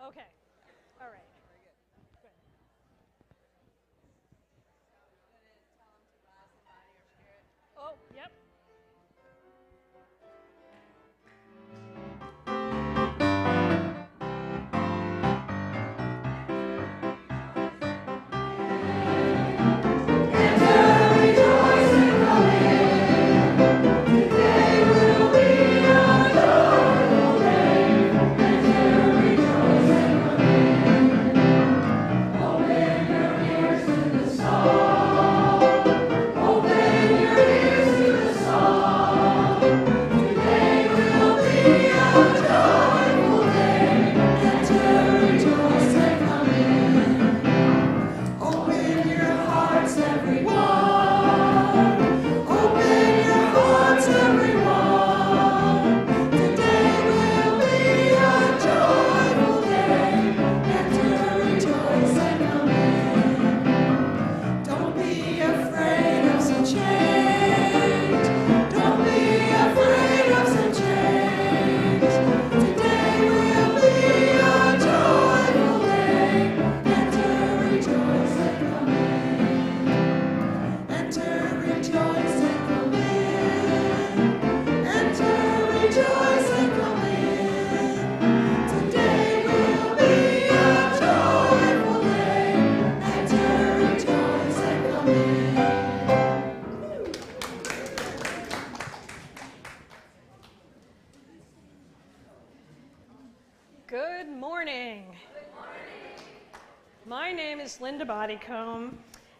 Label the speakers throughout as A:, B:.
A: Okay. All right. Good. Oh, yep. My name is Linda Bodycomb,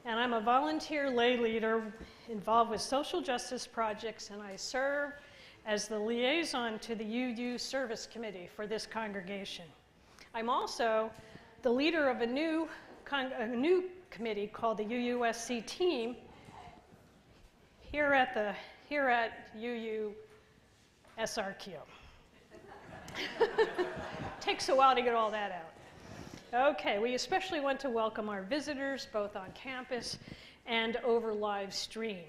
A: and I'm a volunteer lay leader involved with social justice projects, and I serve as the liaison to the UU Service Committee for this congregation. I'm also the leader of a new committee called the UUSC team here at UUSRQ. Takes a while to get all that out. Okay, we especially want to welcome our visitors both on campus and over live stream.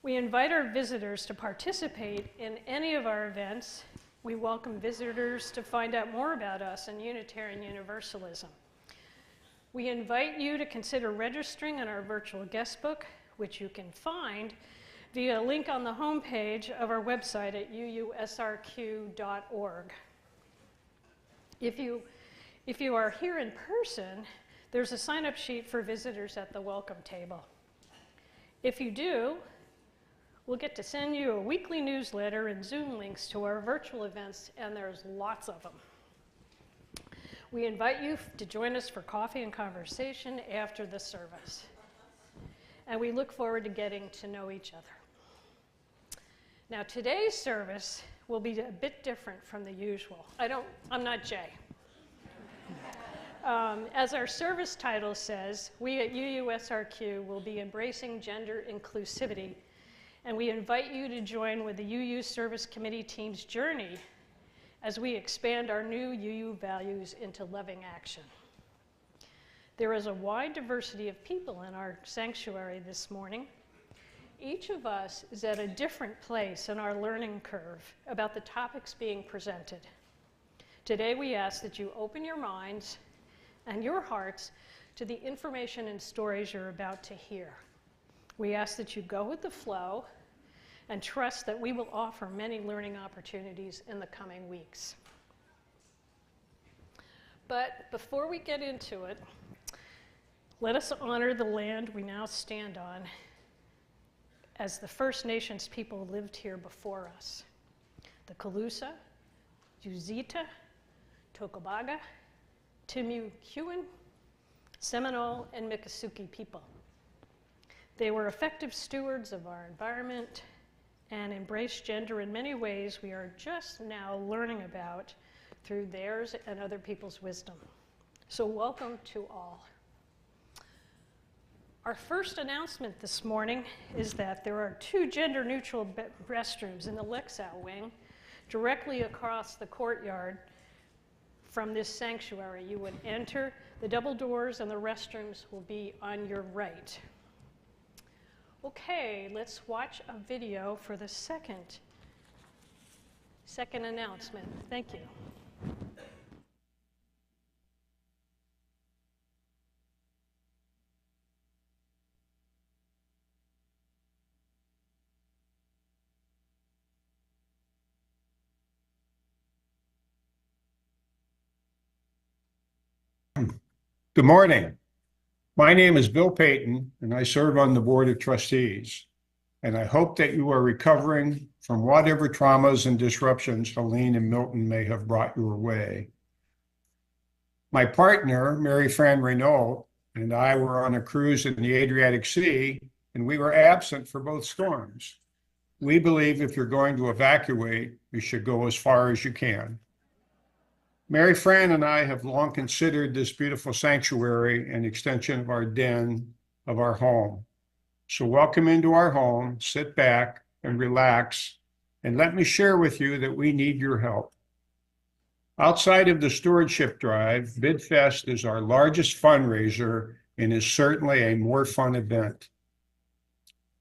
A: We invite our visitors to participate in any of our events. We welcome visitors to find out more about us and Unitarian Universalism. We invite you to consider registering in our virtual guest book, which you can find via a link on the homepage of our website at uusrq.org. If you are here in person, there's a sign-up sheet for visitors at the welcome table. If you do, we'll get to send you a weekly newsletter and Zoom links to our virtual events, and there's lots of them. We invite you to join us for coffee and conversation after the service. And we look forward to getting to know each other. Now, today's service will be a bit different from the usual. I'm not Jay. As our service title says, we at UUSRQ will be embracing gender inclusivity, and we invite you to join with the UU Service Committee team's journey as we expand our new UU values into loving action. There is a wide diversity of people in our sanctuary this morning. Each of us is at a different place in our learning curve about the topics being presented. Today we ask that you open your minds and your hearts to the information and stories you're about to hear. We ask that you go with the flow and trust that we will offer many learning opportunities in the coming weeks. But before we get into it, let us honor the land we now stand on as the First Nations people lived here before us. The Calusa, Yuzita, Tocobaga, Timucuan, Seminole, and Miccosukee people. They were effective stewards of our environment and embraced gender in many ways we are just now learning about through theirs and other people's wisdom. So welcome to all. Our first announcement this morning is that there are 2 gender-neutral restrooms in the Lexow wing directly across the courtyard from this sanctuary. You would enter the double doors and the restrooms will be on your right. Okay, let's watch a video for the second announcement. Thank you.
B: Good morning. My name is Bill Payton, and I serve on the Board of Trustees. And I hope that you are recovering from whatever traumas and disruptions Helene and Milton may have brought your way. My partner, Mary Fran Renault, and I were on a cruise in the Adriatic Sea, and we were absent for both storms. We believe if you're going to evacuate, you should go as far as you can. Mary Fran and I have long considered this beautiful sanctuary an extension of our den, of our home. So welcome into our home, sit back and relax, and let me share with you that we need your help. Outside of the stewardship drive, BidFest is our largest fundraiser and is certainly a more fun event.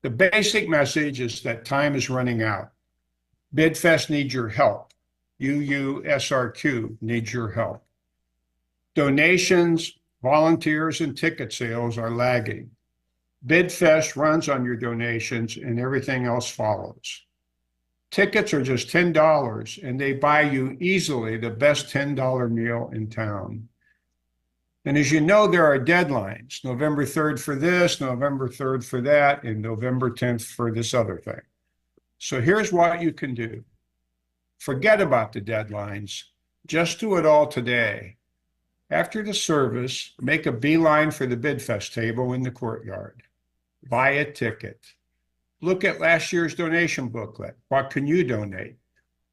B: The basic message is that time is running out. BidFest needs your help. UUSRQ needs your help. Donations, volunteers, and ticket sales are lagging. BidFest runs on your donations and everything else follows. Tickets are just $10 and they buy you easily the best $10 meal in town. And as you know, there are deadlines, November 3rd for this, November 3rd for that, and November 10th for this other thing. So here's what you can do. Forget about the deadlines. Just do it all today. After the service, make a beeline for the BidFest table in the courtyard. Buy a ticket. Look at last year's donation booklet. What can you donate?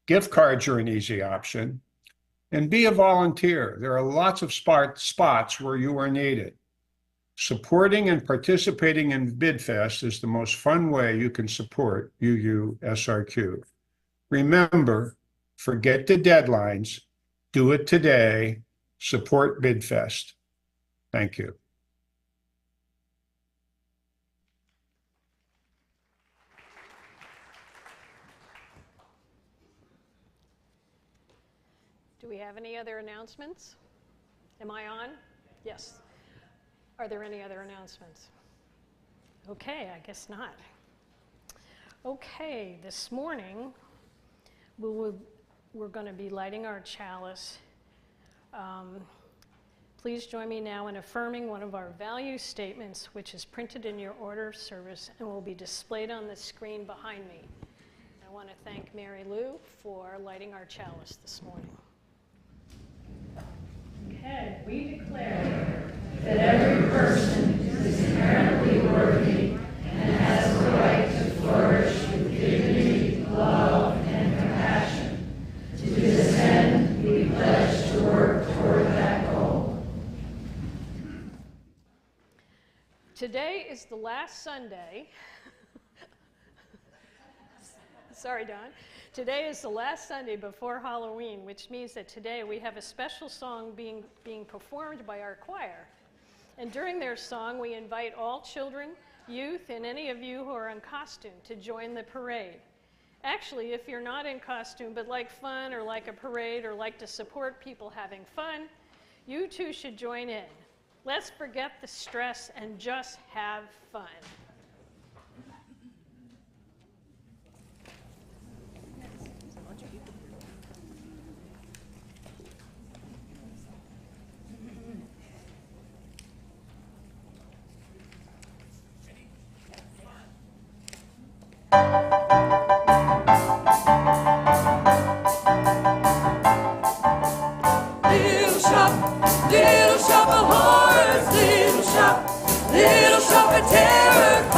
B: Gift cards are an easy option. And be a volunteer. There are lots of spots where you are needed. Supporting and participating in BidFest is the most fun way you can support UUSRQ. Remember, forget the deadlines. Do it today. Support BidFest. Thank you.
A: Do we have any other announcements? Am I on? Yes. Are there any other announcements? Okay, I guess not. Okay, this morning we're going to be lighting our chalice. Please join me now in affirming one of our value statements, which is printed in your order of service and will be displayed on the screen behind me. I want to thank Mary Lou for lighting our chalice this morning. Okay, we declare that every person is inherently worthy and has the right to flourish with dignity, love, and compassion. To this end, we pledge to work toward that goal. Today is the last Sunday. Sorry, Don. Today is the last Sunday before Halloween, which means that today we have a special song being performed by our choir. And during their song, we invite all children, youth, and any of you who are in costume to join the parade. Actually, if you're not in costume but like fun or like a parade or like to support people having fun, you too should join in. Let's forget the stress and just have fun.
C: Little shop of horrors, little shop of terror.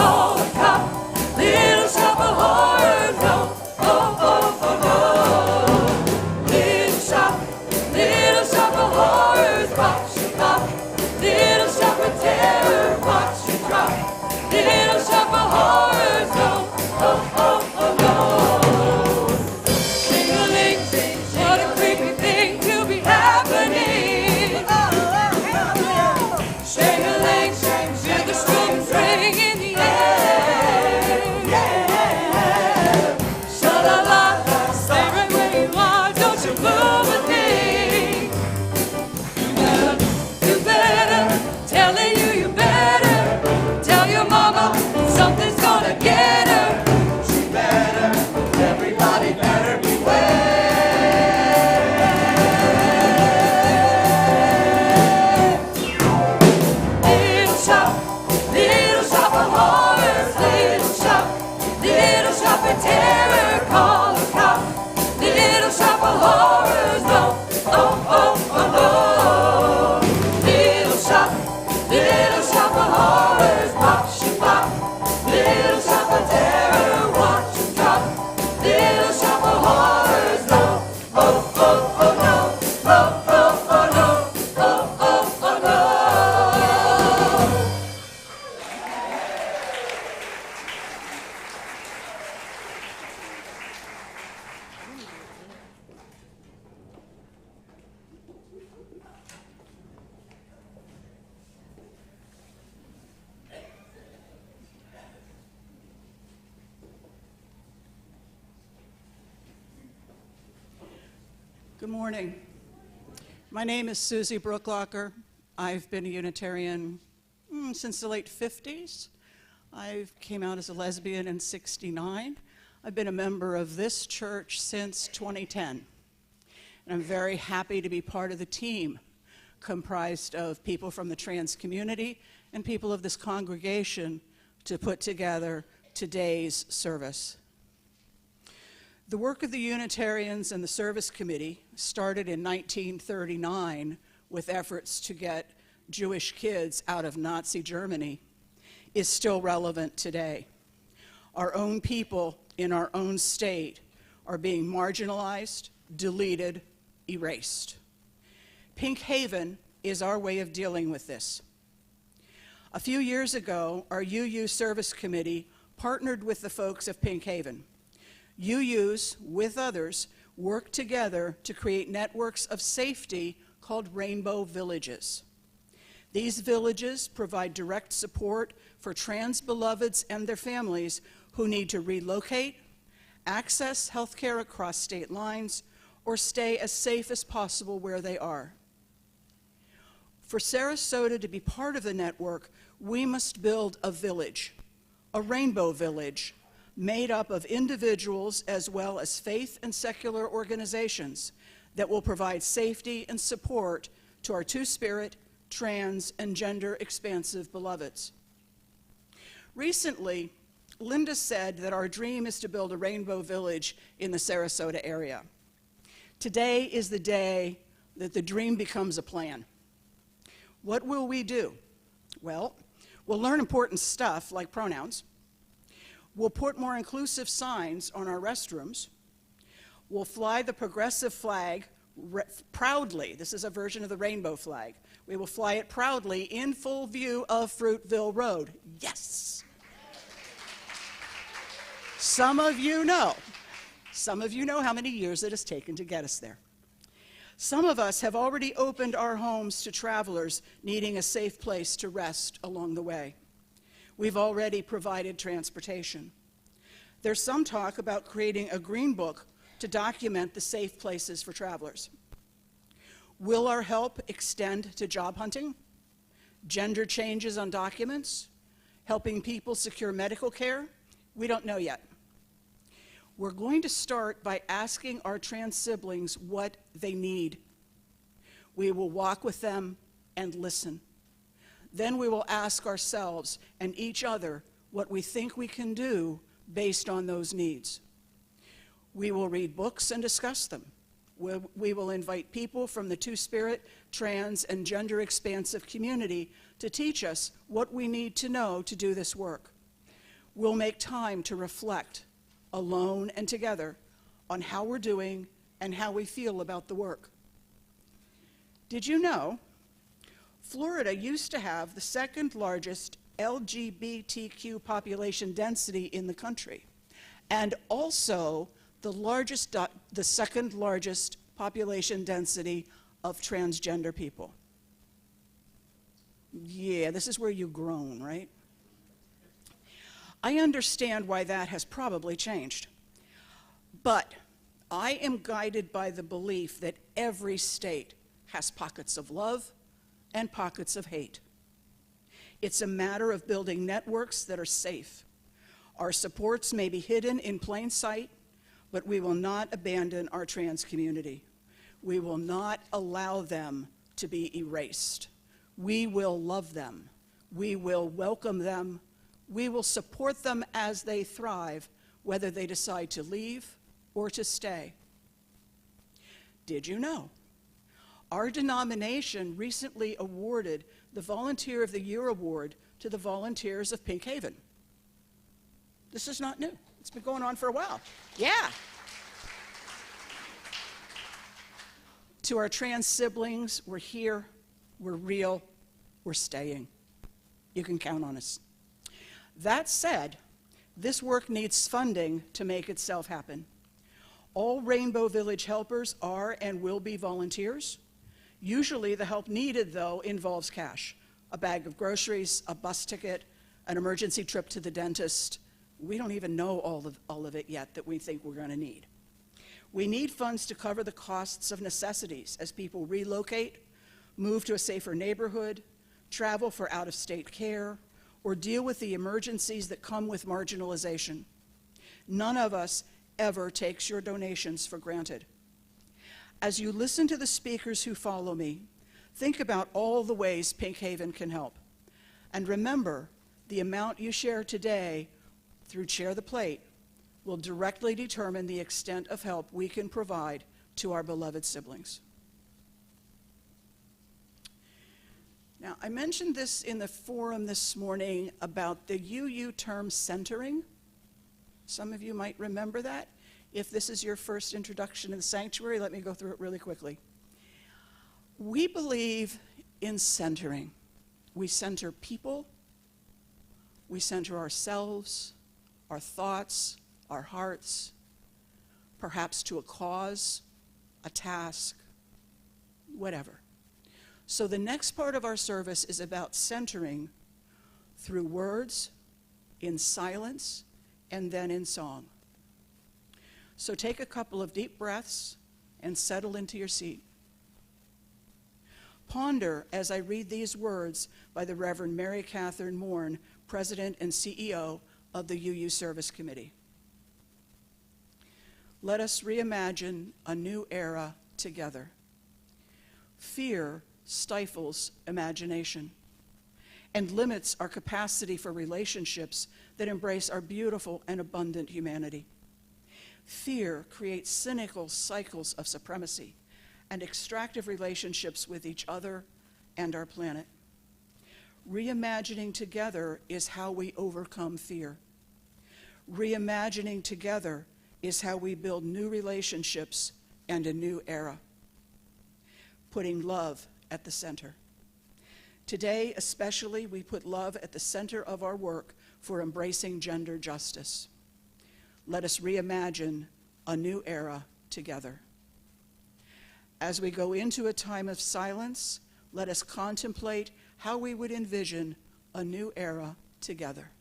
C: Good morning. My name is Susie Brooklocker. I've been a Unitarian since the late 50s. I came out as a lesbian in '69. I've been a member of this church since 2010. And I'm very happy to be part of the team comprised of people from the trans community and people of this congregation to put together today's service. The work of the Unitarians and the Service Committee started in 1939 with efforts to get Jewish kids out of Nazi Germany is still relevant today. Our own people in our own state are being marginalized, deleted, erased. Pink Haven is our way of dealing with this. A few years ago, our UU Service Committee partnered with the folks of Pink Haven. UUs, with others, work together to create networks of safety called Rainbow Villages. These villages provide direct support for trans beloveds and their families who need to relocate, access health care across state lines, or stay as safe as possible where they are. For Sarasota to be part of the network, we must build a village, a rainbow village, made up of individuals as well as faith and secular organizations that will provide safety and support to our two-spirit, trans, and gender-expansive beloveds. Recently, Linda said that our dream is to build a rainbow village in the Sarasota area. Today is the day that the dream becomes a plan. What will we do? Well, we'll learn important stuff like pronouns. We'll put more inclusive signs on our restrooms. We'll fly the progressive flag proudly. This is a version of the rainbow flag. We will fly it proudly in full view of Fruitville Road. Yes! Some of you know how many years it has taken to get us there. Some of us have already opened our homes to travelers needing a safe place to rest along the way. We've already provided transportation. There's some talk about creating a green book to document the safe places for travelers. Will our help extend to job hunting, gender changes on documents, helping people secure medical care? We don't know yet. We're going to start by asking our trans siblings what they need. We will walk with them and listen. Then we will ask ourselves and each other what we think we can do based on those needs. We will read books and discuss them. We will invite people from the two-spirit, trans, and gender-expansive community to teach us what we need to know to do this work. We'll make time to reflect, alone and together, on how we're doing and how we feel about the work. Did you know Florida used to have the second largest LGBTQ population density in the country, and also the second largest population density of transgender people? Yeah, this is where you groan, right? I understand why that has probably changed, but I am guided by the belief that every state has pockets of love and pockets of hate. It's a matter of building networks that are safe. Our supports may be hidden in plain sight, but we will not abandon our trans community. We will not allow them to be erased. We will love them. We will welcome them. We will support them as they thrive, whether they decide to leave or to stay. Did you know? Our denomination recently awarded the Volunteer of the Year Award to the volunteers of Pink Haven. This is not new. It's been going on for a while. Yeah. To our trans siblings, we're here, we're real, we're staying. You can count on us. That said, this work needs funding to make itself happen. All Rainbow Village helpers are and will be volunteers. Usually the help needed, though, involves cash, a bag of groceries, a bus ticket, an emergency trip to the dentist. We don't even know all of it yet that we think we're going to need. We need funds to cover the costs of necessities as people relocate, move to a safer neighborhood, travel for out-of-state care, or deal with the emergencies that come with marginalization. None of us ever takes your donations for granted. As you listen to the speakers who follow me, think about all the ways Pink Haven can help. And remember, the amount you share today through Share the Plate will directly determine the extent of help we can provide to our beloved siblings. Now, I mentioned this in the forum this morning about the UU term centering. Some of you might remember that. If this is your first introduction to the sanctuary, let me go through it really quickly. We believe in centering. We center people, we center ourselves, our thoughts, our hearts, perhaps to a cause, a task, whatever. So the next part of our service is about centering through words, in silence, and then in song. So take a couple of deep breaths and settle into your seat. Ponder as I read these words by the Reverend Mary Catherine Mourn, President and CEO of the UU Service Committee. Let us reimagine a new era together. Fear stifles imagination and limits our capacity for relationships that embrace our beautiful and abundant humanity. Fear creates cynical cycles of supremacy and extractive relationships with each other and our planet. Reimagining together is how we overcome fear. Reimagining together is how we build new relationships and a new era. Putting love at the center. Today, especially, we put love at the center of our work for embracing gender justice. Let us reimagine a new era together. As we go into a time of silence, let us contemplate how we would envision a new era together.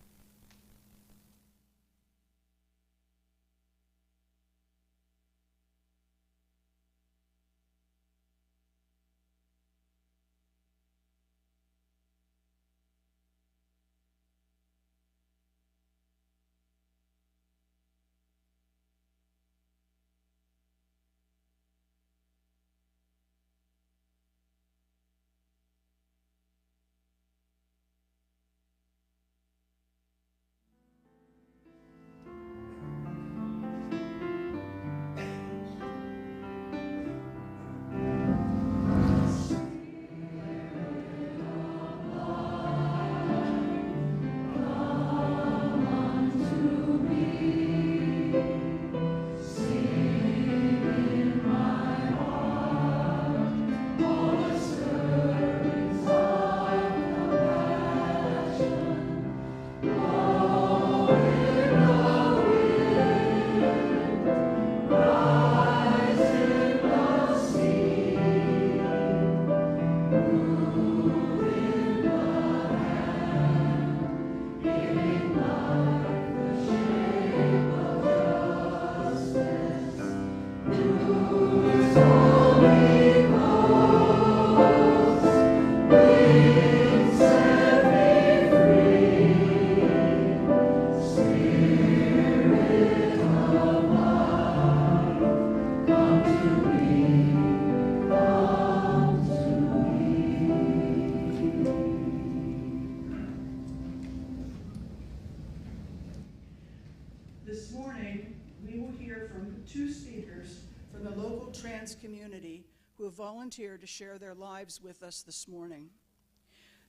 C: This morning, we will hear from two speakers from the local trans community who have volunteered to share their lives with us this morning.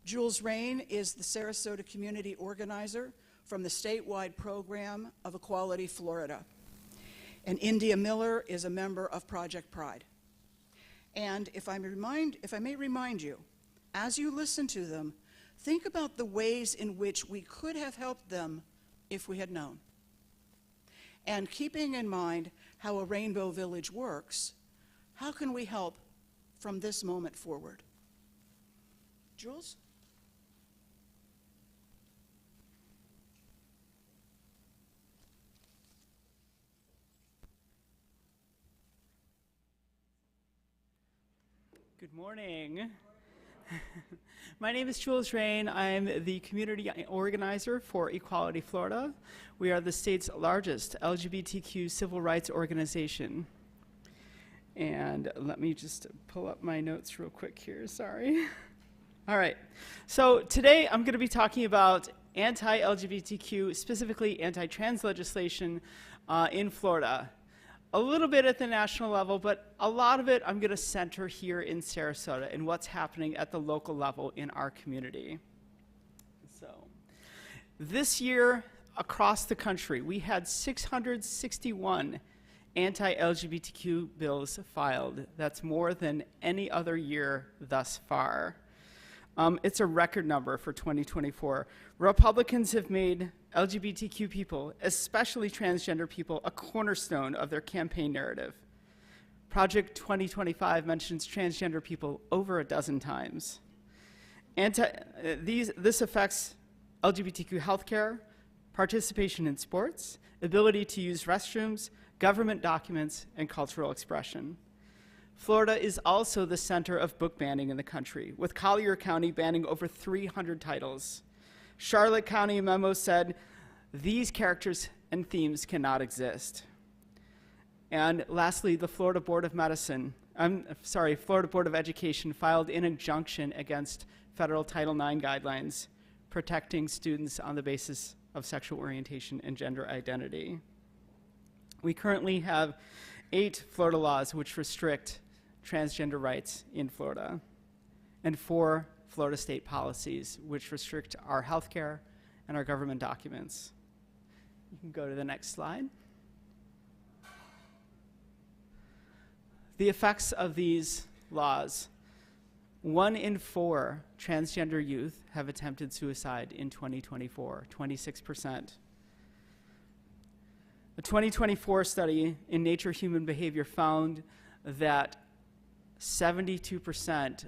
C: Jules Rayne is the Sarasota community organizer from the statewide program of Equality Florida. And India Miller is a member of Project Pride. And if I may remind you, as you listen to them, think about the ways in which we could have helped them if we had known. And keeping in mind how a Rainbow Village works, how can we help from this moment forward? Jules?
D: Good morning. My name is Jules Rayne. I'm the community organizer for Equality Florida. We are the state's largest LGBTQ civil rights organization. And let me just pull up my notes real quick here, sorry. All right, so today I'm going to be talking about anti-LGBTQ, specifically anti-trans legislation in Florida. A little bit at the national level, but a lot of it I'm going to center here in Sarasota and what's happening at the local level in our community. So, this year across the country, we had 661 anti-LGBTQ bills filed. That's more than any other year thus far. It's a record number for 2024. Republicans have made LGBTQ people, especially transgender people, a cornerstone of their campaign narrative. Project 2025 mentions transgender people over a dozen times. This affects LGBTQ healthcare, participation in sports, ability to use restrooms, government documents, and cultural expression. Florida is also the center of book banning in the country, with Collier County banning over 300 titles. Charlotte County memo said, these characters and themes cannot exist. And lastly, the Florida Board of Education filed an injunction against federal Title IX guidelines protecting students on the basis of sexual orientation and gender identity. We currently have 8 Florida laws which restrict transgender rights in Florida, and 4 Florida state policies which restrict our health care and our government documents. You can go to the next slide. The effects of these laws. 1 in 4 transgender youth have attempted suicide in 2024, 26%. A 2024 study in Nature Human Behavior found that 72%,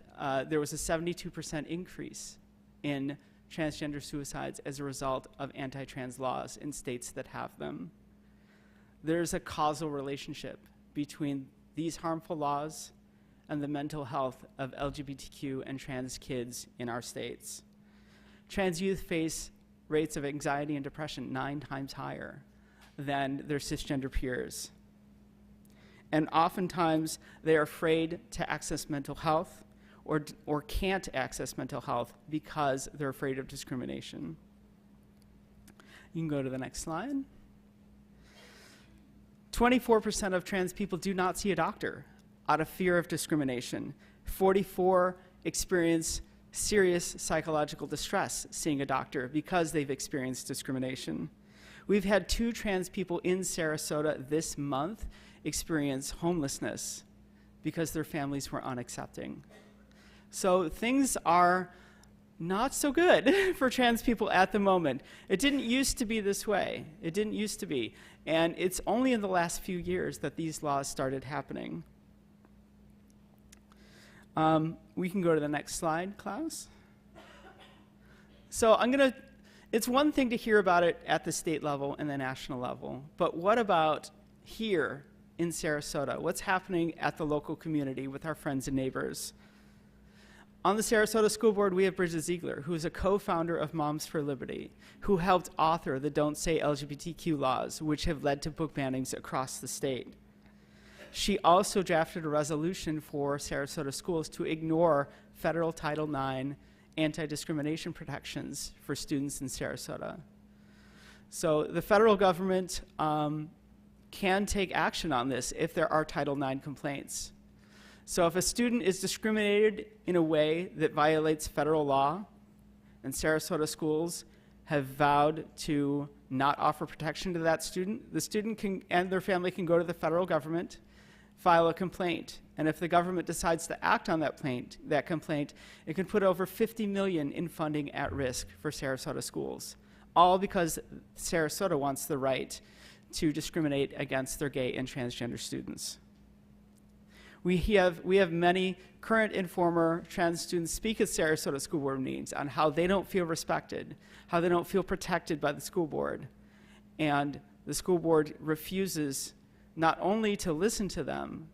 D: there was a 72% increase in transgender suicides as a result of anti-trans laws in states that have them. There's a causal relationship between these harmful laws and the mental health of LGBTQ and trans kids in our states. Trans youth face rates of anxiety and depression 9 times higher than their cisgender peers. And oftentimes, they are afraid to access mental health or can't access mental health because they're afraid of discrimination. You can go to the next slide. 24% of trans people do not see a doctor out of fear of discrimination. 44 experience serious psychological distress seeing a doctor because they've experienced discrimination. We've had 2 trans people in Sarasota this month experience homelessness because their families were unaccepting. So things are not so good for trans people at the moment. It didn't used to be this way. It didn't used to be. And it's only in the last few years that these laws started happening. We can go to the next slide, Klaus. So it's one thing to hear about it at the state level and the national level, but what about here in Sarasota? What's happening at the local community with our friends and neighbors? On the Sarasota School Board, we have Bridget Ziegler, who is a co-founder of Moms for Liberty, who helped author the Don't Say LGBTQ laws, which have led to book bannings across the state. She also drafted a resolution for Sarasota schools to ignore federal Title IX anti-discrimination protections for students in Sarasota. So the federal government can take action on this if there are Title IX complaints. So if a student is discriminated in a way that violates federal law, and Sarasota schools have vowed to not offer protection to that student, the student can, and their family can go to the federal government, file a complaint. And if the government decides to act on that complaint, it can put over $50 million in funding at risk for Sarasota schools, all because Sarasota wants the right to discriminate against their gay and transgender students. We have many current and former trans students speak at Sarasota School Board meetings on how they don't feel respected, how they don't feel protected by the school board. And the school board refuses not only to listen to them,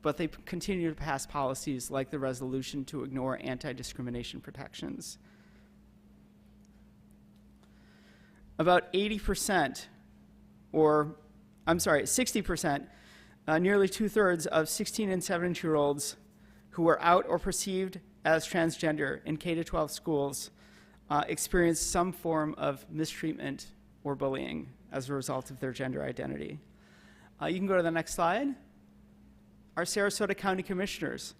D: but they continue to pass policies like the resolution to ignore anti-discrimination protections. About 80%, or I'm sorry, 60%, nearly 2/3 of 16 and 17-year-olds who were out or perceived as transgender in K-12 schools experienced some form of mistreatment or bullying as a result of their gender identity. You can go to the next slide. Our Sarasota County Commissioners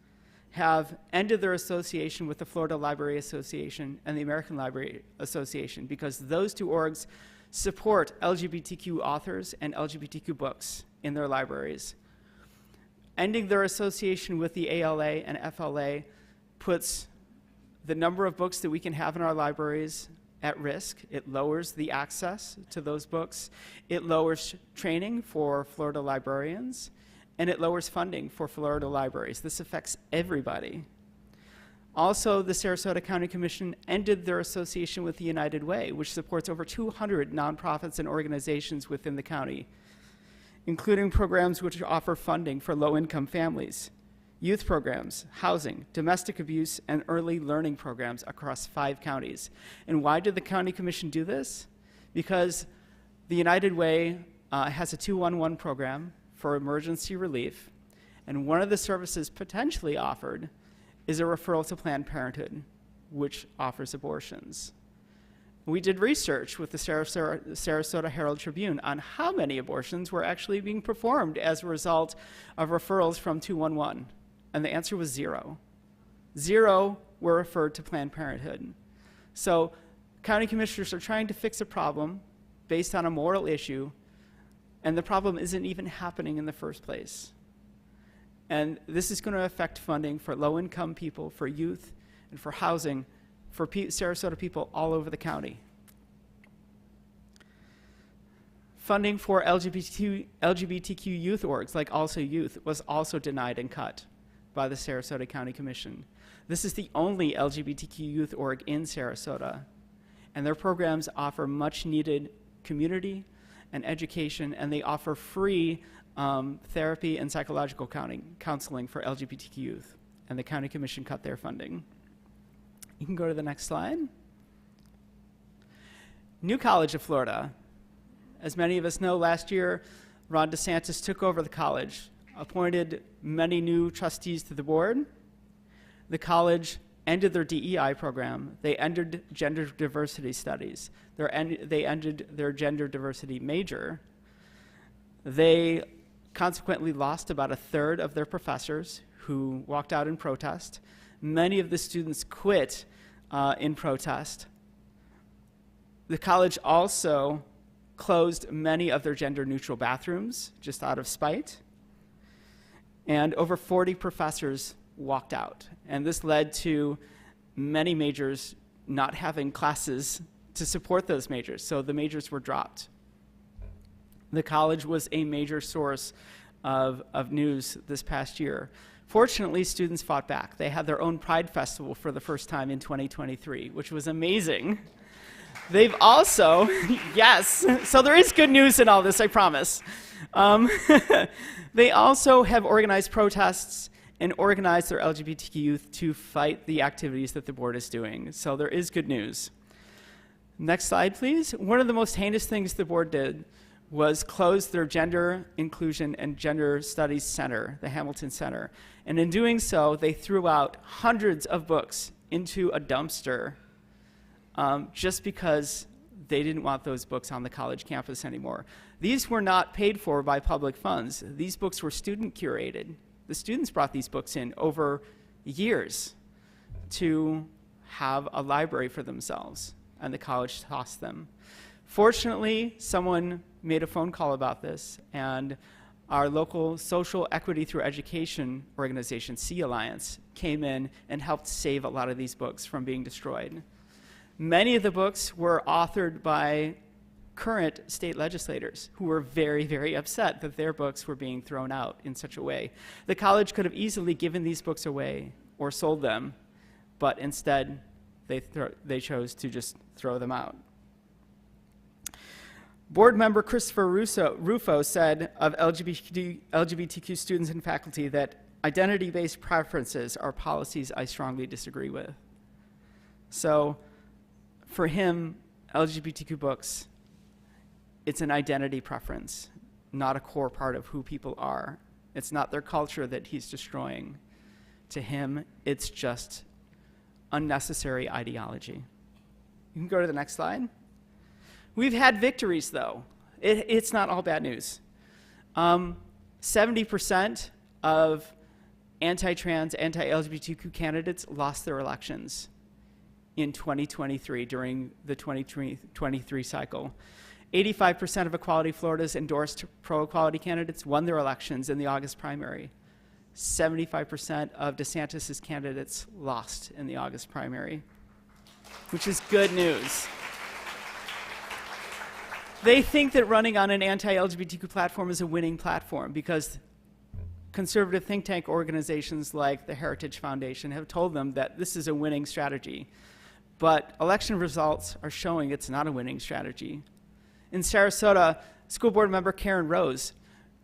D: have ended their association with the Florida Library Association and the American Library Association because those two orgs support LGBTQ authors and LGBTQ books in their libraries. Ending their association with the ALA and FLA puts the number of books that we can have in our libraries at risk. It lowers the access to those books. It lowers training for Florida librarians, and it lowers funding for Florida libraries. This affects everybody. Also, the Sarasota County Commission ended their association with the United Way, which supports over 200 nonprofits and organizations within the county, including programs which offer funding for low-income families, youth programs, housing, domestic abuse, and early learning programs across 5 counties. And why did the County Commission do this? Because the United Way has a 211 program for emergency relief, and one of the services potentially offered is a referral to Planned Parenthood, which offers abortions. We did research with the Sarasota Herald Tribune on how many abortions were actually being performed as a result of referrals from 211, and the answer was 0. 0 were referred to Planned Parenthood. So county commissioners are trying to fix a problem based on a moral issue, and the problem isn't even happening in the first place. And this is going to affect funding for low-income people, for youth, and for housing, for Sarasota people all over the county. Funding for LGBTQ youth orgs, like Also Youth, was also denied and cut by the Sarasota County Commission. This is the only LGBTQ youth org in Sarasota, and their programs offer much-needed community and education, and they offer free therapy and psychological counseling for LGBTQ youth, and the County Commission cut their funding. You can go to the next slide. New College of Florida. As many of us know, last year, Ron DeSantis took over the college, appointed many new trustees to the board. The college ended their DEI program. They ended gender diversity studies. They ended their gender diversity major. They consequently lost about 1/3 of their professors who walked out in protest. Many of the students quit in protest. The college also closed many of their gender-neutral bathrooms just out of spite. And over 40 professors walked out. And this led to many majors not having classes to support those majors, so the majors were dropped. The college was a major source of news this past year. Fortunately, students fought back. They had their own Pride Festival for the first time in 2023, which was amazing. They've also, yes, so there is good news in all this, I promise. They also have organized protests and organized their LGBTQ youth to fight the activities that the board is doing. So there is good news. Next slide, please. One of the most heinous things the board did was close their Gender Inclusion and Gender Studies Center, the Hamilton Center. And in doing so, they threw out hundreds of books into a dumpster just because they didn't want those books on the college campus anymore. These were not paid for by public funds. These books were student curated. The students brought these books in over years to have a library for themselves, and the college tossed them. Fortunately, someone made a phone call about this, and our local social equity through education organization, Sea Alliance, came in and helped save a lot of these books from being destroyed. Many of the books were authored by current state legislators who were very, very upset that their books were being thrown out in such a way. The college could have easily given these books away or sold them, but instead they chose to just throw them out. Board member Christopher Rufo said of LGBTQ students and faculty that identity-based preferences are policies I strongly disagree with. So for him, LGBTQ books, it's an identity preference, not a core part of who people are. It's not their culture that he's destroying. To him, it's just unnecessary ideology. You can go to the next slide. We've had victories, though. It's not all bad news. 70% of anti-trans, anti-LGBTQ candidates lost their elections in 2023 during the 2023 cycle. 85% of Equality Florida's endorsed pro-equality candidates won their elections in the August primary. 75% of DeSantis' candidates lost in the August primary, which is good news. They think that running on an anti-LGBTQ platform is a winning platform because conservative think tank organizations like the Heritage Foundation have told them that this is a winning strategy. But election results are showing it's not a winning strategy. In Sarasota, school board member Karen Rose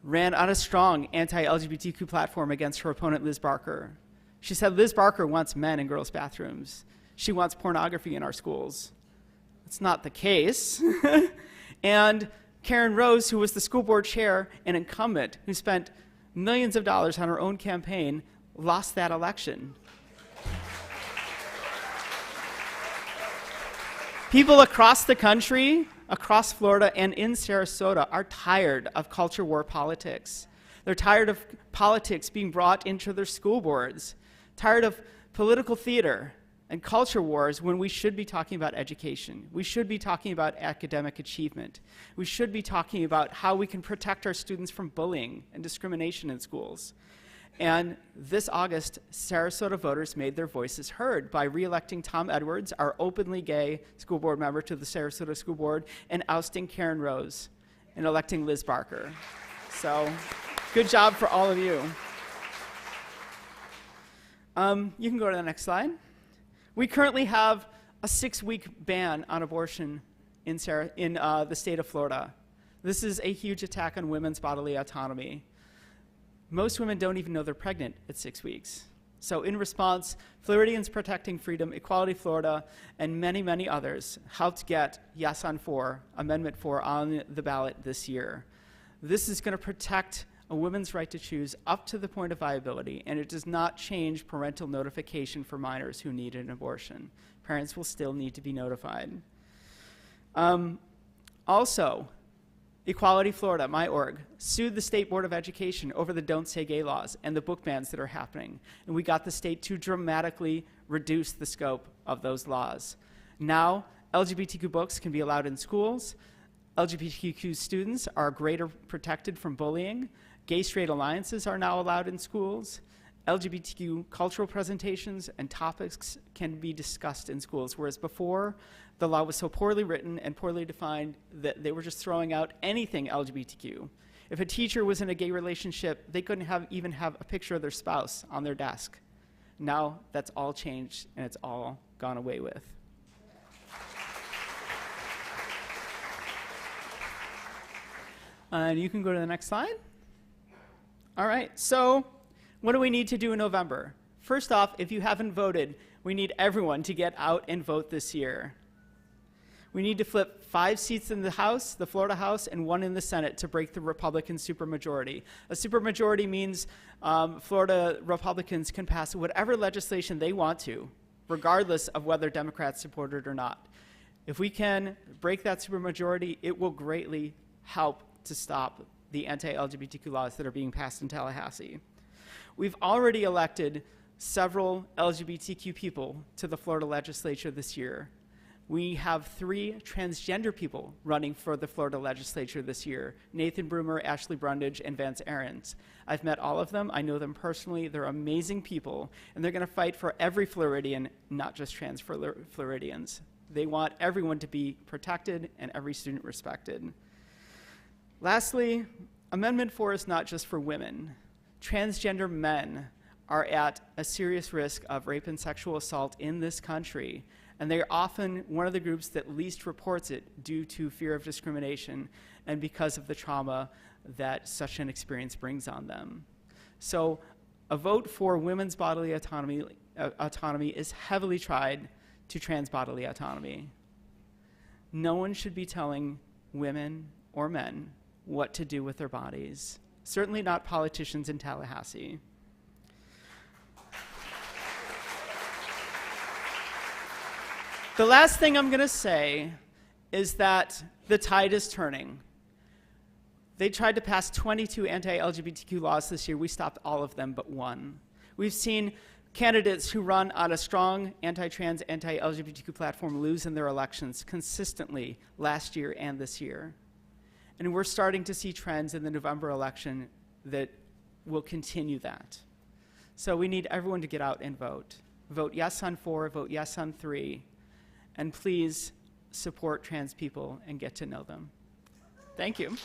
D: ran on a strong anti-LGBTQ platform against her opponent, Liz Barker. She said Liz Barker wants men in girls' bathrooms. She wants pornography in our schools. That's not the case. And Karen Rose, who was the school board chair and incumbent, who spent millions of dollars on her own campaign, lost that election. People across the country, across Florida and in Sarasota, are tired of culture war politics. They're tired of politics being brought into their school boards, tired of political theater and culture wars when we should be talking about education. We should be talking about academic achievement. We should be talking about how we can protect our students from bullying and discrimination in schools. And this August, Sarasota voters made their voices heard by re-electing Tom Edwards, our openly gay school board member, to the Sarasota School Board, and ousting Karen Rose and electing Liz Barker. So good job for all of you. You can go to the next slide. We currently have a 6-week ban on abortion in the state of Florida. This is a huge attack on women's bodily autonomy. Most women don't even know they're pregnant at 6 weeks. So in response, Floridians Protecting Freedom, Equality Florida, and many, many others helped get Yes on 4, Amendment 4, on the ballot this year. This is going to protect a woman's right to choose up to the point of viability, and it does not change parental notification for minors who need an abortion. Parents will still need to be notified. Also, Equality Florida, my org, sued the State Board of Education over the Don't Say Gay laws and the book bans that are happening. And we got the state to dramatically reduce the scope of those laws. Now, LGBTQ books can be allowed in schools. LGBTQ students are greater protected from bullying. Gay-straight alliances are now allowed in schools. LGBTQ cultural presentations and topics can be discussed in schools, whereas before, the law was so poorly written and poorly defined that they were just throwing out anything LGBTQ. If a teacher was in a gay relationship, they couldn't even have a picture of their spouse on their desk. Now that's all changed and it's all gone away with. And you can go to the next slide. All right, so what do we need to do in November? First off, if you haven't voted, we need everyone to get out and vote this year. We need to flip 5 seats in the House, the Florida House, and 1 in the Senate to break the Republican supermajority. A supermajority means Florida Republicans can pass whatever legislation they want to, regardless of whether Democrats support it or not. If we can break that supermajority, it will greatly help to stop the anti-LGBTQ laws that are being passed in Tallahassee. We've already elected several LGBTQ people to the Florida legislature this year. We have 3 transgender people running for the Florida legislature this year: Nathan Broomer, Ashley Brundage, and Vance Aarons. I've met all of them. I know them personally. They're amazing people, and they're going to fight for every Floridian, not just trans Floridians. They want everyone to be protected and every student respected. Lastly, Amendment 4 is not just for women. Transgender men are at a serious risk of rape and sexual assault in this country, and they are often one of the groups that least reports it due to fear of discrimination and because of the trauma that such an experience brings on them. So A vote for women's bodily autonomy is heavily tied to trans bodily autonomy. No one should be telling women or men what to do with their bodies. Certainly not politicians in Tallahassee. The last thing I'm going to say is that the tide is turning. They tried to pass 22 anti-LGBTQ laws this year. We stopped all of them but one. We've seen candidates who run on a strong anti-trans, anti-LGBTQ platform lose in their elections consistently last year and this year. And we're starting to see trends in the November election that will continue that. So we need everyone to get out and vote. Vote yes on 4, vote yes on 3, and please support trans people and get to know them. Thank you.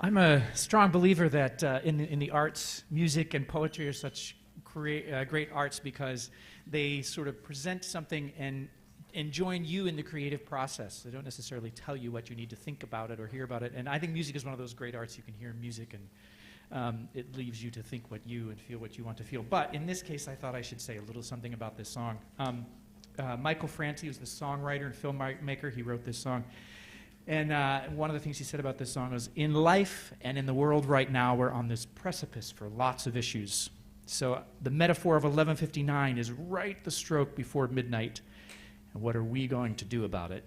E: I'm a strong believer that in the arts, music and poetry are such great arts because they sort of present something and join you in the creative process. They don't necessarily tell you what you need to think about it or hear about it. And I think music is one of those great arts. You can hear music and it leaves you to think what you and feel what you want to feel. But in this case, I thought I should say a little something about this song. Michael Franti was the songwriter and filmmaker. He wrote this song. And one of the things he said about this song was, in life and in the world right now, we're on this precipice for lots of issues. So the metaphor of 11:59 is right the stroke before midnight. And what are we going to do about it?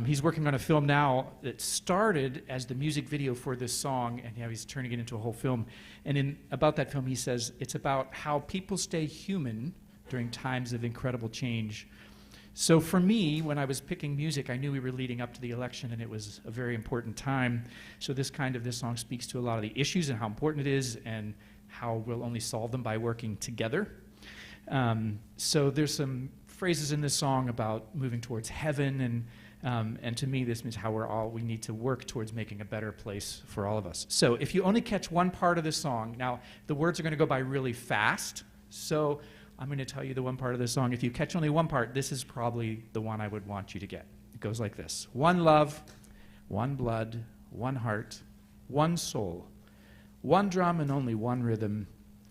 E: He's working on a film now that started as the music video for this song, and he's turning it into a whole film. And about that film, he says, it's about how people stay human during times of incredible change. So for me, when I was picking music, I knew we were leading up to the election, and it was a very important time. So this song speaks to a lot of the issues and how important it is and how we'll only solve them by working together. So there's some phrases in this song about moving towards heaven, and to me, this means how we need to work towards making a better place for all of us. So if you only catch one part of this song, now the words are going to go by really fast, so I'm going to tell you the one part of the song. If you catch only one part, this is probably the one I would want you to get. It goes like this. One love, one blood, one heart, one soul, one drum and only one rhythm,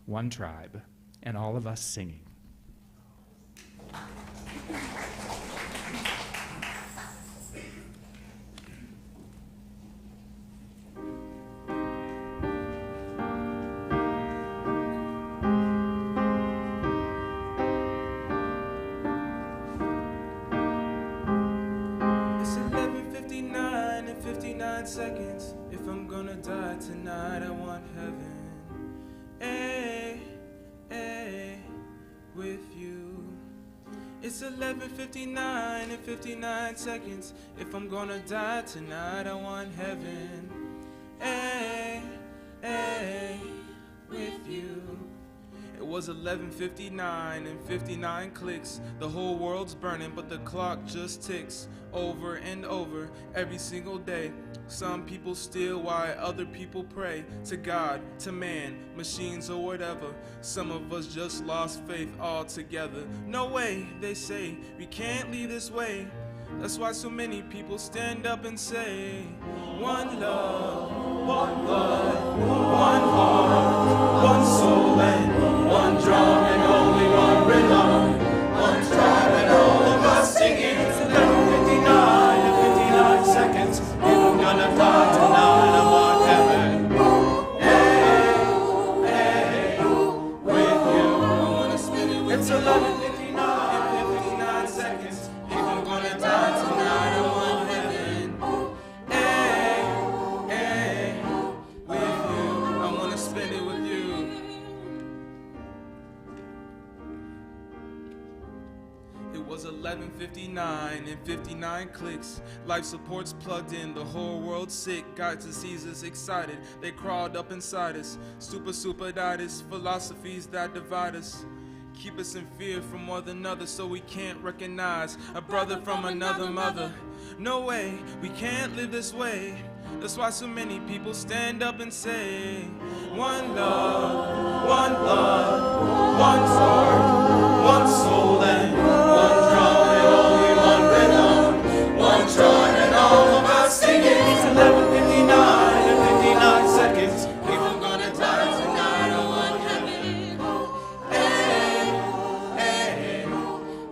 E: one tribe, and all of us singing.
F: Seconds. If I'm gonna die tonight, I want heaven. With you. It's 11:59 and 59 seconds. If I'm gonna die tonight, I want heaven. With you. It was 11:59 and 59 clicks. The whole world's burning, but the clock just ticks over and over every single day. Some people steal while other people pray to God, to man, machines or whatever. Some of us just lost faith altogether. No way, they say, we can't leave this way. That's why so many people stand up and say, one love, one blood, one heart, one soul, and one drum, and only one rhythm, one tribe, and all of us singing. It's 11:59 and 59 seconds. If I'm gonna die tonight, I want heaven. With you. I wanna spend it with you. It's 11:59 and 59 seconds. If I'm gonna die tonight, I want heaven. With you. I wanna spend it with you. was 11:59 and 59 clicks. Life support's plugged in, the whole world's sick. Got diseases excited, they crawled up inside us. Superditis, philosophies that divide us. Keep us in fear from one another so we can't recognize a brother from another mother. No way, we can't live this way. That's why so many people stand up and say, one love, one blood, one sword, one soul, and one drum, and only one rhythm, one tron, and all of us singing. It's 11:59 and 59 seconds. If I'm gonna die tonight, I want heaven. Hey, hey,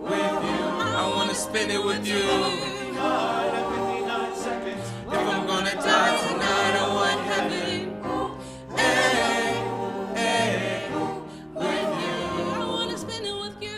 F: with you. I wanna spend it with you. 59 and 59 seconds. If I'm gonna die tonight, I want heaven. Hey, hey, with you.
G: I wanna spend it with you.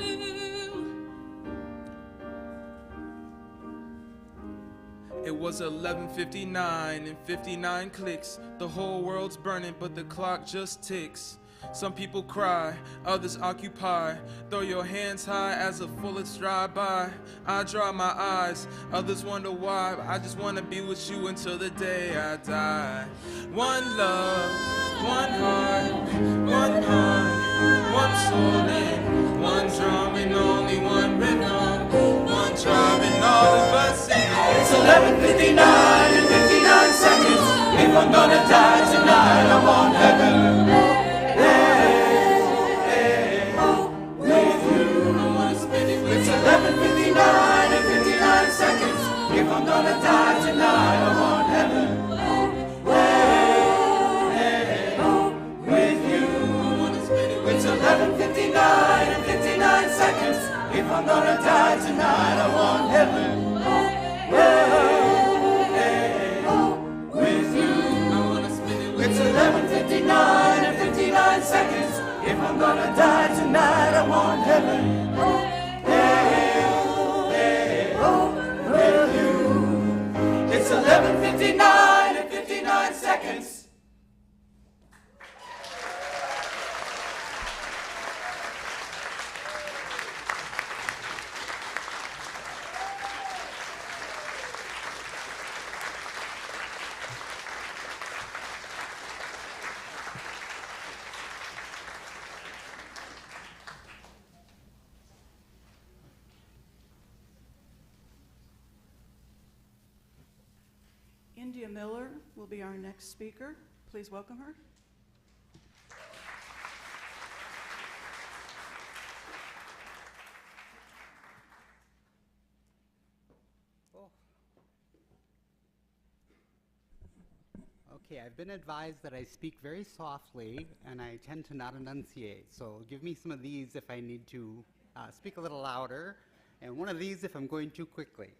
F: It was 11:59 and 59 clicks. The whole world's burning, but the clock just ticks. Some people cry, others occupy. Throw your hands high as the bullets drive by. I dry my eyes, others wonder why. I just wanna be with you until the day I die. One love, one heart, one soul, and one drum, and only one rhythm, one tribe, and all of us singing. It's 11:59 and 59 seconds. If I'm gonna die tonight, I want heaven. It's 11:59 and 59 seconds. If I'm gonna die tonight, I want heaven. Hey, with you. It's 11:59 and 59 seconds. If I'm gonna die tonight, I want heaven. Hey, with you. It's 11:59 and 59 seconds. If I'm gonna die tonight, I want heaven. It's 11:59 and 59 seconds.
C: India Miller will be our next speaker. Please welcome her.
H: Okay, I've been advised that I speak very softly and I tend to not enunciate. So give me some of these if I need to speak a little louder, and one of these if I'm going too quickly.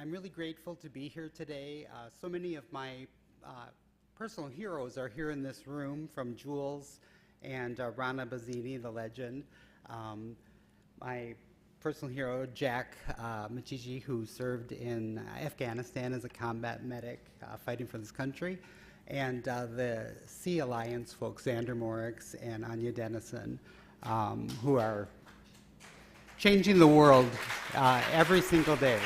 H: I'm really grateful to be here today. So many of my personal heroes are here in this room, from Jules and Rana Bazzini, the legend. My personal hero, Jack Machiji, who served in Afghanistan as a combat medic fighting for this country, and the Sea Alliance folks, Xander Morix and Anya Dennison, who are changing the world every single day.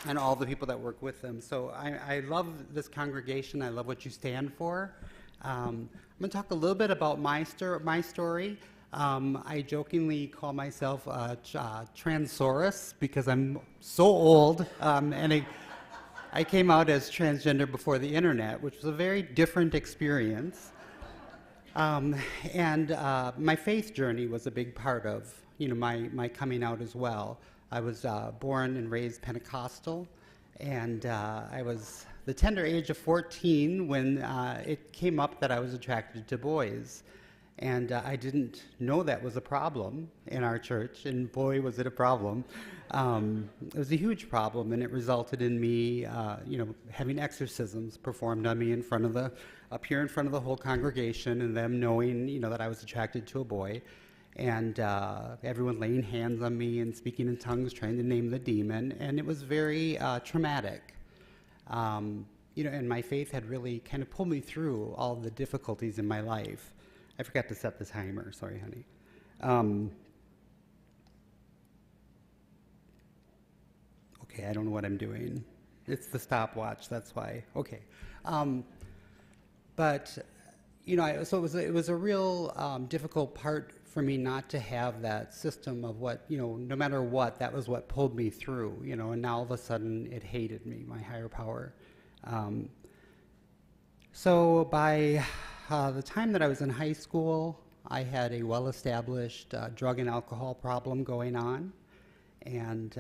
H: And all the people that work with them. So I love this congregation. I love what you stand for. I'm going to talk a little bit about my story. I jokingly call myself a transaurus because I'm so old, and I came out as transgender before the internet, which was a very different experience. And my faith journey was a big part of my coming out as well. I was born and raised Pentecostal, and I was the tender age of 14 when it came up that I was attracted to boys. And I didn't know that was a problem in our church, and boy, was it a problem. It was a huge problem, and it resulted in me, having exorcisms performed on me up here in front of the whole congregation, and them knowing, that I was attracted to a boy. And everyone laying hands on me and speaking in tongues, trying to name the demon, and it was very traumatic. And my faith had really kind of pulled me through all the difficulties in my life. I forgot to set the timer, sorry, honey. Okay, I don't know what I'm doing. It's the stopwatch, that's why. Okay. But, you know, so it was a real difficult part for me not to have that system of what, you know, no matter what, that was what pulled me through, you know, and now all of a sudden it hated me, my higher power. So by the time that I was in high school, I had a well-established drug and alcohol problem going on. And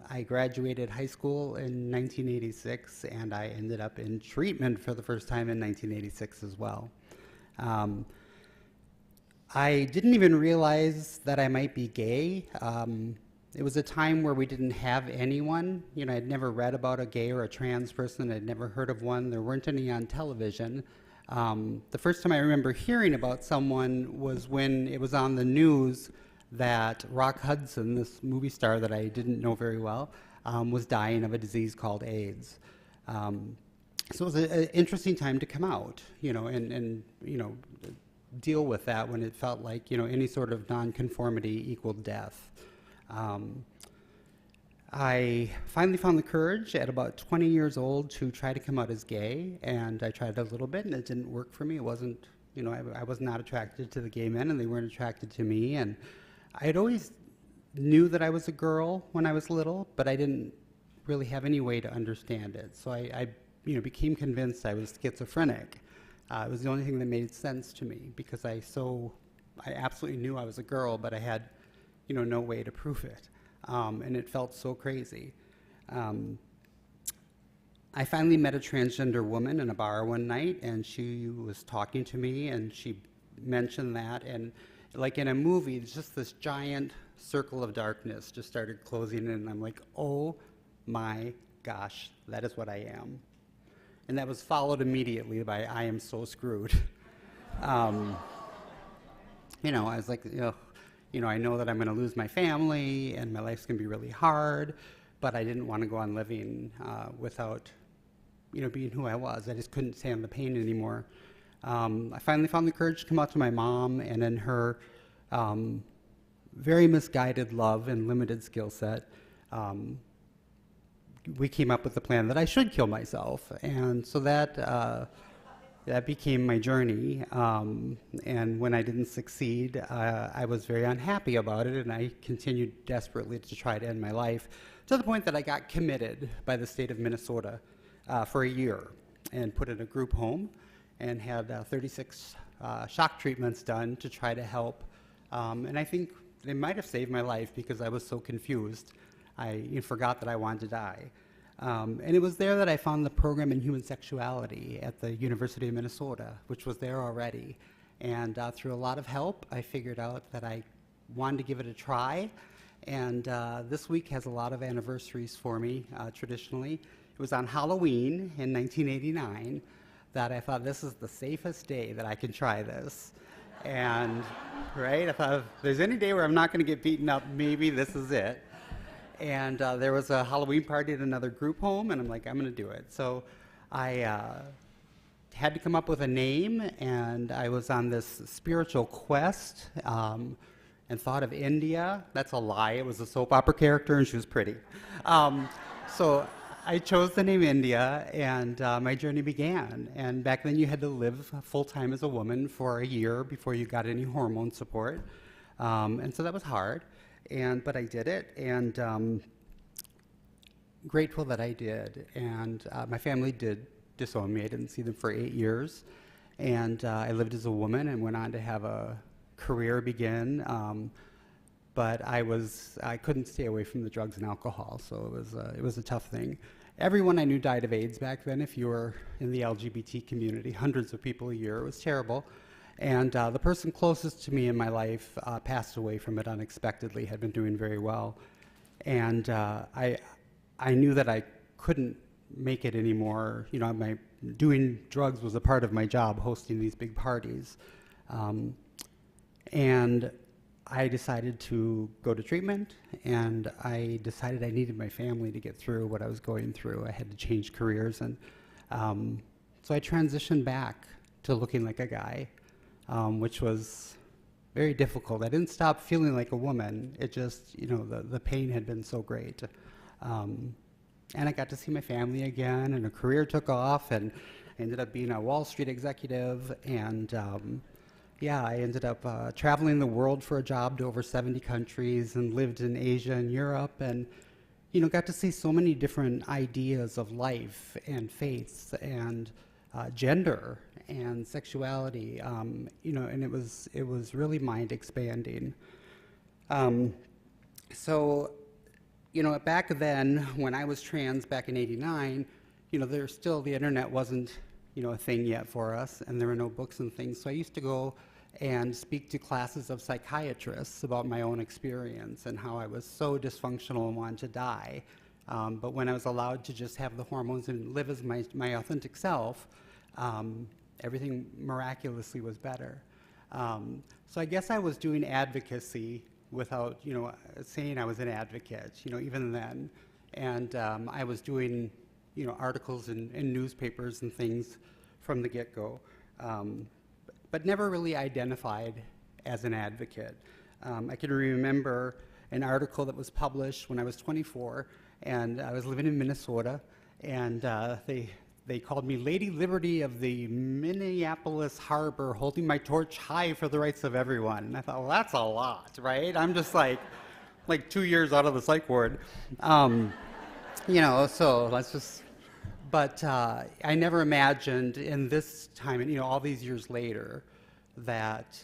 H: I graduated high school in 1986, and I ended up in treatment for the first time in 1986 as well. I didn't even realize that I might be gay. It was a time where we didn't have anyone. You know, I'd never read about a gay or a trans person. I'd never heard of one. There weren't any on television. The first time I remember hearing about someone was when it was on the news that Rock Hudson, this movie star that I didn't know very well, was dying of a disease called AIDS. So it was an interesting time to come out, you know, and you know, deal with that when it felt like, you know, any sort of nonconformity equaled death. I finally found the courage at about 20 years old to try to come out as gay, and I tried a little bit, and it didn't work for me. It wasn't, you know, I was not attracted to the gay men, and they weren't attracted to me, and I had always knew that I was a girl when I was little, but I didn't really have any way to understand it. So I you know, became convinced I was schizophrenic. It was the only thing that made sense to me, because I absolutely knew I was a girl, but I had, you know, no way to prove it. And it felt so crazy. I finally met a transgender woman in a bar one night, and she was talking to me, and she mentioned that, and like in a movie, it's just this giant circle of darkness just started closing in, and I'm like, oh my gosh, that is what I am. And that was followed immediately by I am so screwed. You know, I was like, you know, I know that I'm going to lose my family and my life's going to be really hard, but I didn't want to go on living without, you know, being who I was. I just couldn't stand the pain anymore. I finally found the courage to come out to my mom, and in her very misguided love and limited skill set, we came up with the plan that I should kill myself. And so that became my journey. And when I didn't succeed, I was very unhappy about it, and I continued desperately to try to end my life, to the point that I got committed by the state of Minnesota for a year and put in a group home and had 36 shock treatments done to try to help. And I think they might have saved my life because I was so confused. I forgot that I wanted to die. And it was there that I found the program in human sexuality at the University of Minnesota, which was there already. And through a lot of help, I figured out that I wanted to give it a try. And this week has a lot of anniversaries for me, traditionally. It was on Halloween in 1989 that I thought, this is the safest day that I can try this. And, right, I thought, if there's any day where I'm not going to get beaten up, maybe this is it. And there was a Halloween party at another group home, and I'm like, I'm going to do it. So I had to come up with a name, and I was on this spiritual quest and thought of India. That's a lie. It was a soap opera character, and she was pretty. So I chose the name India, and my journey began. And back then, you had to live full-time as a woman for a year before you got any hormone support. And so that was hard. But I did it, and grateful that I did. And my family did disown me. I didn't see them for 8 years. And I lived as a woman and went on to have a career begin. But I couldn't stay away from the drugs and alcohol, so it was a tough thing. Everyone I knew died of AIDS back then. If you were in the LGBT community, hundreds of people a year. It was terrible. And the person closest to me in my life passed away from it unexpectedly, had been doing very well. And I knew that I couldn't make it anymore. You know, doing drugs was a part of my job, hosting these big parties. And I decided to go to treatment, and I decided I needed my family to get through what I was going through. I had to change careers, and so I transitioned back to looking like a guy. Which was very difficult. I didn't stop feeling like a woman. It just, you know, the pain had been so great. I got to see my family again, and a career took off, and I ended up being a Wall Street executive, and yeah, I ended up traveling the world for a job to over 70 countries and lived in Asia and Europe, and got to see so many different ideas of life and faiths and gender and sexuality, and it was really mind expanding. So, back then, when I was trans back in '89, the internet wasn't, a thing yet for us, and there were no books and things. So I used to go and speak to classes of psychiatrists about my own experience and how I was so dysfunctional and wanted to die. But when I was allowed to just have the hormones and live as my authentic self, everything miraculously was better. So I guess I was doing advocacy without, saying I was an advocate, even then. And I was doing, articles in newspapers and things from the get-go, but never really identified as an advocate. I can remember an article that was published when I was 24, and I was living in Minnesota, and they called me Lady Liberty of the Minneapolis Harbor, holding my torch high for the rights of everyone. And I thought, well, that's a lot, right? I'm just like 2 years out of the psych ward. So let's just, but I never imagined in this time, and all these years later, that,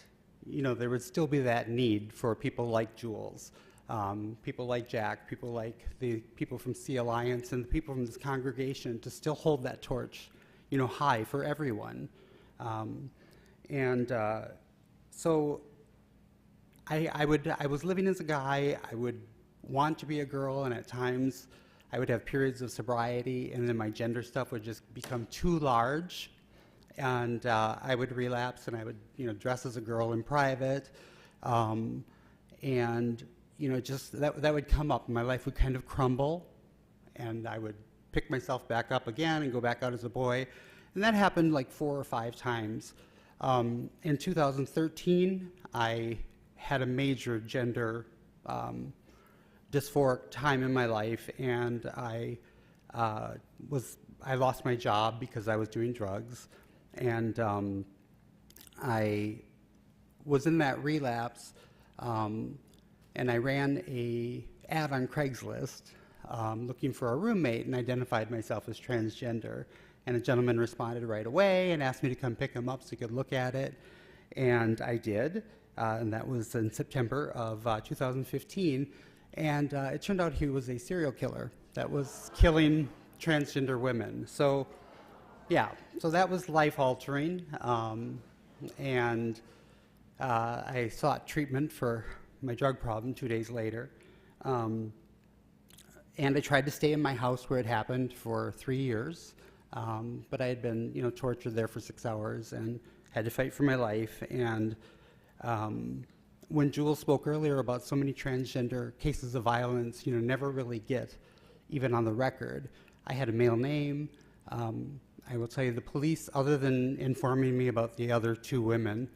H: there would still be that need for people like Jules, people like Jack, people like the people from Sea Alliance and the people from this congregation to still hold that torch, high for everyone. So I was living as a guy. I would want to be a girl, and at times I would have periods of sobriety, and then my gender stuff would just become too large, and I would relapse, and I would dress as a girl in private, and just that would come up. My life would kind of crumble, and I would pick myself back up again and go back out as a boy. And that happened like 4 or 5 times. In 2013, I had a major gender dysphoric time in my life, and I lost my job because I was doing drugs, and I was in that relapse. And I ran an ad on Craigslist looking for a roommate and identified myself as transgender. And a gentleman responded right away and asked me to come pick him up so he could look at it. And I did, and that was in September of 2015. And it turned out he was a serial killer that was killing transgender women. So, yeah, so that was life-altering. And I sought treatment for my drug problem 2 days later. And I tried to stay in my house where it happened for 3 years. But I had been, tortured there for 6 hours and had to fight for my life. And when Jules spoke earlier about so many transgender cases of violence, never really get even on the record. I had a male name. I will tell you, the police, other than informing me about the other 2 women,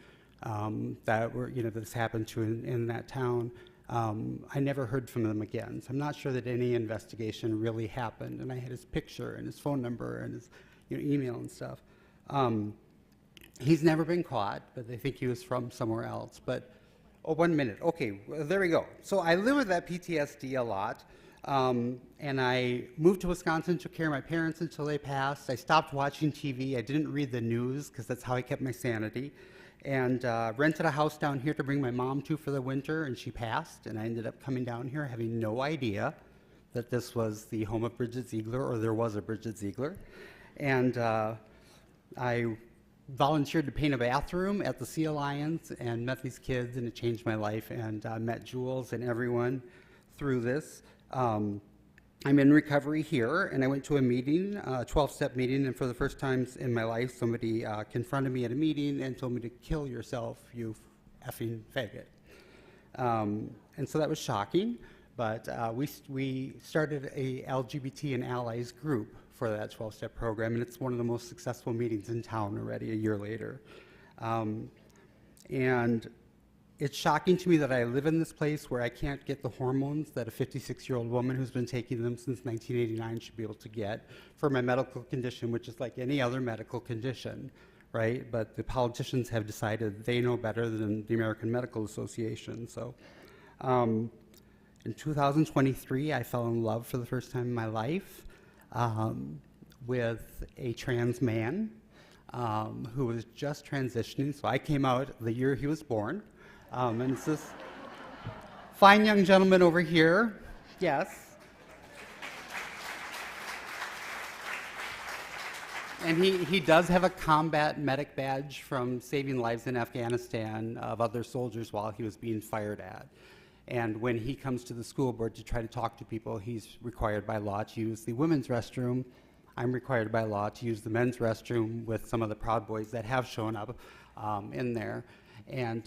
H: that were, this happened to in that town, I never heard from them again. So I'm not sure that any investigation really happened. And I had his picture and his phone number and his email and stuff. He's never been caught, but they think he was from somewhere else. But, oh, 1 minute. Okay, well, there we go. So I live with that PTSD a lot. And I moved to Wisconsin, took care of my parents until they passed. I stopped watching TV. I didn't read the news because that's how I kept my sanity. And rented a house down here to bring my mom to for the winter, and she passed, and I ended up coming down here having no idea that this was the home of Bridget Ziegler, or there was a Bridget Ziegler. And I volunteered to paint a bathroom at the Sea Alliance and met these kids, and it changed my life, and met Jules and everyone through this. I'm in recovery here, and I went to a meeting, a 12-step meeting, and for the first time in my life, somebody confronted me at a meeting and told me to kill yourself, you effing faggot. And so that was shocking, but we started a LGBT and allies group for that 12-step program, and it's one of the most successful meetings in town already a year later. And It's shocking to me that I live in this place where I can't get the hormones that a 56-year-old woman who's been taking them since 1989 should be able to get for my medical condition, which is like any other medical condition, right? But the politicians have decided they know better than the American Medical Association. So in 2023, I fell in love for the first time in my life with a trans man who was just transitioning. So I came out the year he was born. And it's this fine young gentleman over here. Yes. And he does have a combat medic badge from saving lives in Afghanistan of other soldiers while he was being fired at. And when he comes to the school board to try to talk to people, he's required by law to use the women's restroom. I'm required by law to use the men's restroom with some of the Proud Boys that have shown up in there. And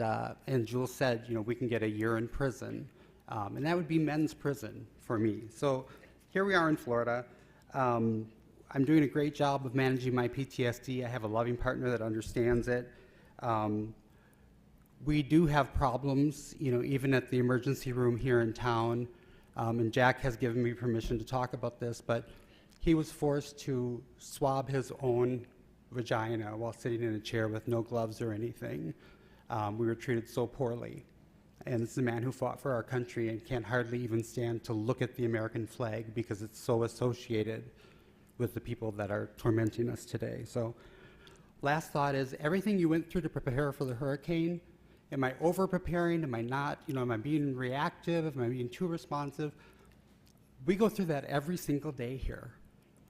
H: Jules said, you know, we can get a year in prison. And that would be men's prison for me. So here we are in Florida. I'm doing a great job of managing my PTSD. I have a loving partner that understands it. We do have problems, you know, even at the emergency room here in town. And Jack has given me permission to talk about this, but he was forced to swab his own vagina while sitting in a chair with no gloves or anything. We were treated so poorly. And this is a man who fought for our country and can't hardly even stand to look at the American flag because it's so associated with the people that are tormenting us today. So last thought is, everything you went through to prepare for the hurricane, am I over-preparing? Am I not? You know, am I being reactive? Am I being too responsive? We go through that every single day here.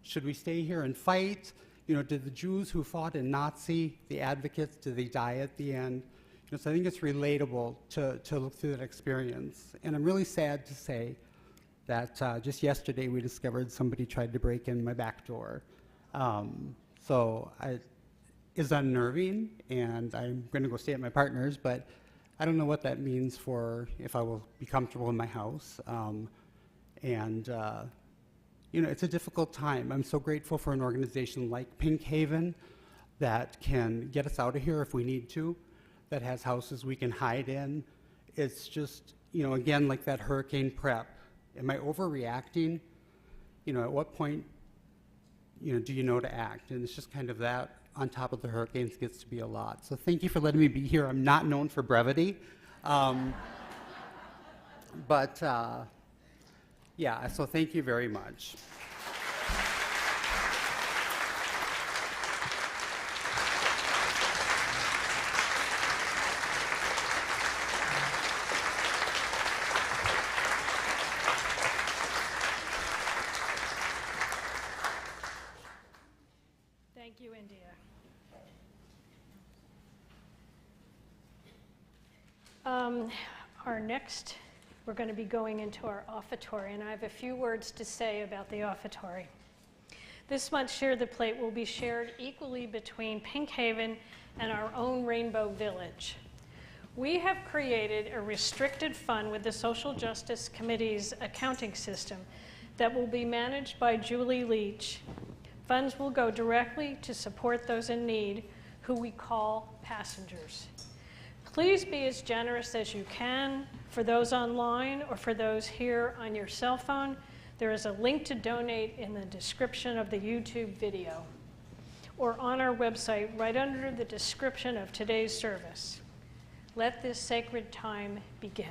H: Should we stay here and fight? You know, did the Jews who fought in Nazi, the advocates, did they die at the end? You know, so I think it's relatable to look through that experience. And I'm really sad to say that just yesterday we discovered somebody tried to break in my back door. It's unnerving, and I'm going to go stay at my partner's, but I don't know what that means for if I will be comfortable in my house. You know, it's a difficult time. I'm so grateful for an organization like Pink Haven that can get us out of here if we need to, that has houses we can hide in. It's just, you know, again, like that hurricane prep. Am I overreacting? You know, at what point, you know, do you know to act? And it's just kind of that on top of the hurricanes gets to be a lot. So thank you for letting me be here. I'm not known for brevity. Yeah, so thank you very much.
A: Thank you, India. Our next, we're going to be going into our offertory, and I have a few words to say about the offertory. This month's Share the Plate will be shared equally between Pink Haven and our own Rainbow Village. We have created a restricted fund with the Social Justice Committee's accounting system that will be managed by Julie Leach. Funds will go directly to support those in need, who we call passengers. Please be as generous as you can. For those online or for those here on your cell phone, there is a link to donate in the description of the YouTube video or on our website right under the description of today's service. Let this sacred time begin.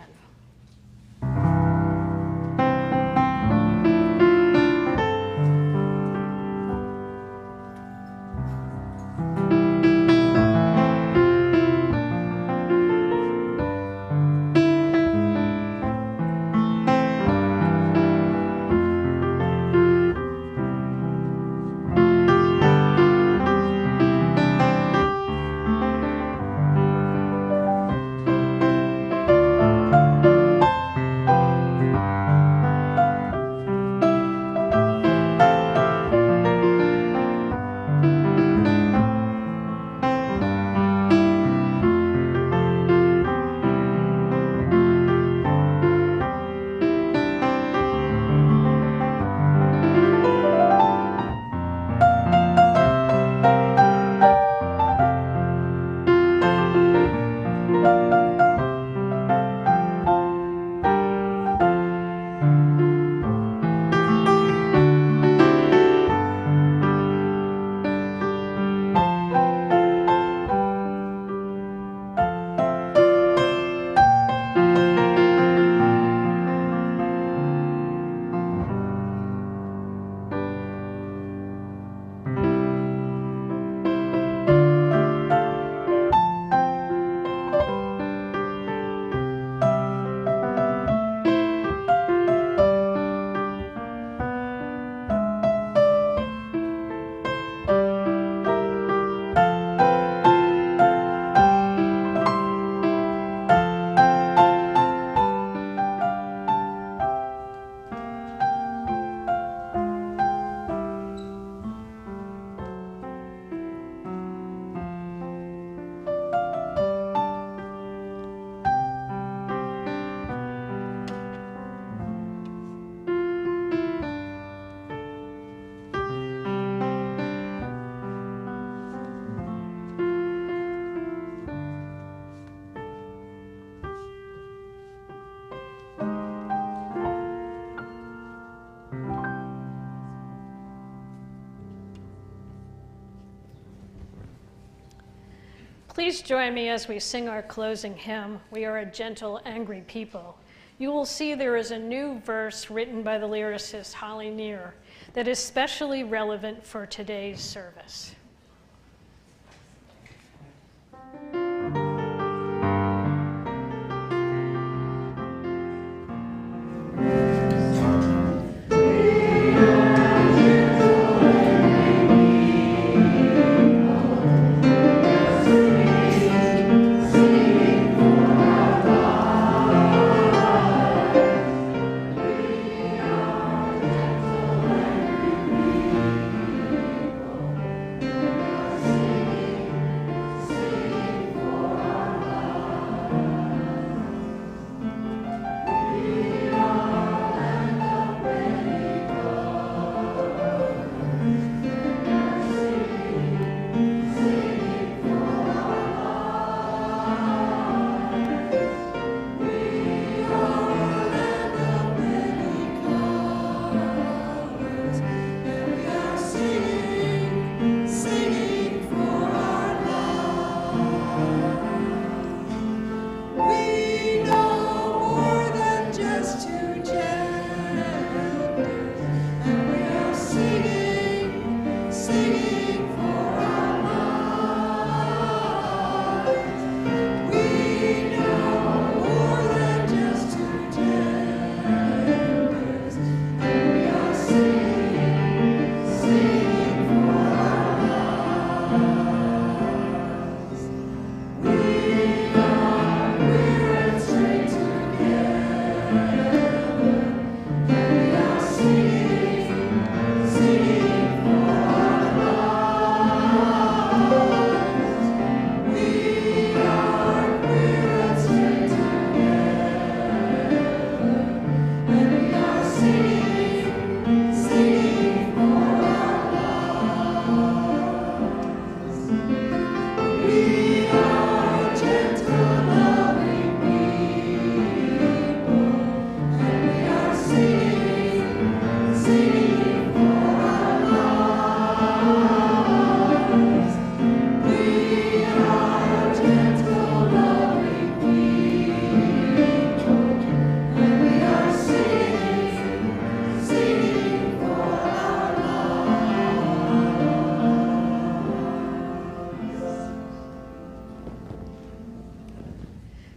A: Please join me as we sing our closing hymn, We Are a Gentle, Angry People. You will see there is a new verse written by the lyricist Holly Near that is especially relevant for today's service.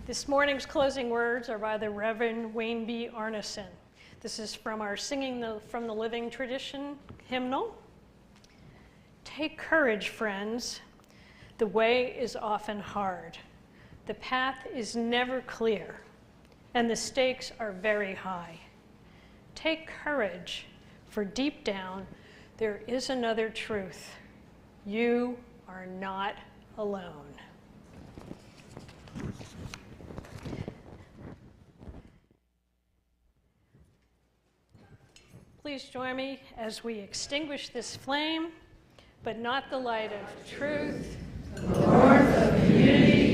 A: This morning's closing words are by the Reverend Wayne B. Arneson. This is from our Singing from the Living Tradition hymnal. Take courage, friends. The way is often hard. The path is never clear, and the stakes are very high. Take courage, for deep down, there is another truth. You are not alone. Please join me as we extinguish this flame, but not the light of truth, the warmth of unity,